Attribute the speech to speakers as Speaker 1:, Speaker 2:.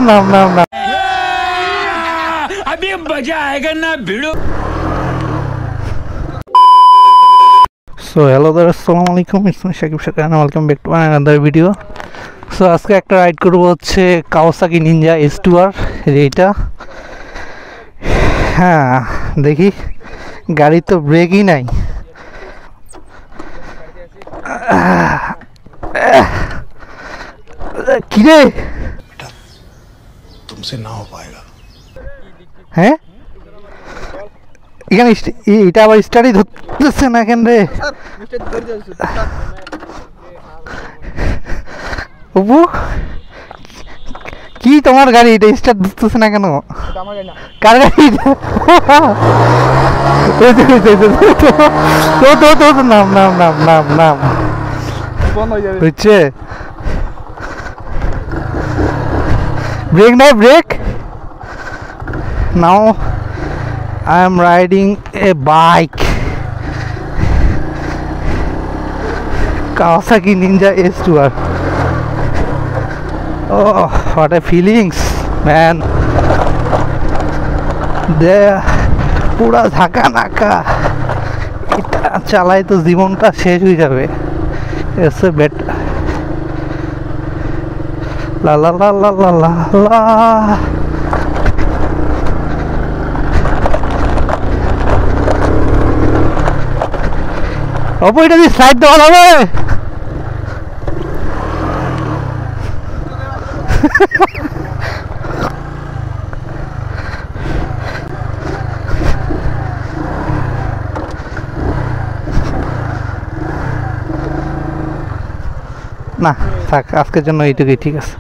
Speaker 1: নাম নাম নাম
Speaker 2: अभी मजा आएगा ना भिड़ो।
Speaker 1: সো হ্যালো দাদা, আসসালামু আলাইকুম, ইসমি Shakib Shakib, welcome back to another video. So আজকে একটা রাইড করবো হচ্ছে কাওয়াসাকি নিনজা S2R এইটা। হ্যাঁ দেখি, গাড়ির তো ব্রেকই নাই। কিরে
Speaker 3: तुमसे ना हो पाएगा।
Speaker 1: হ্যাঁ এখানে এটা আবার স্টার্টই ধরতেছে না কেন রে? অপু কি তোমার গাড়ি এটা স্টার্ট ধরতেছে না কেন? কার গাড়ি? নাম নাম নাম নাম নাম হচ্ছে ব্রেক নাই, ব্রেক নাও। I am riding a bike, Kawasaki Ninja S2R. Oh, what a feelings, man! পুরা ধাক্কা নাকা, এটা চালাই তো জীবনটা শেষ হয়ে যাবে। এসে বেট লা লা লা লা লা লা লা। অপু এটা দিয়ে সাইড দেওয়া যাবে? না থাক, আজকের জন্য এইটুকুই ঠিক আছে।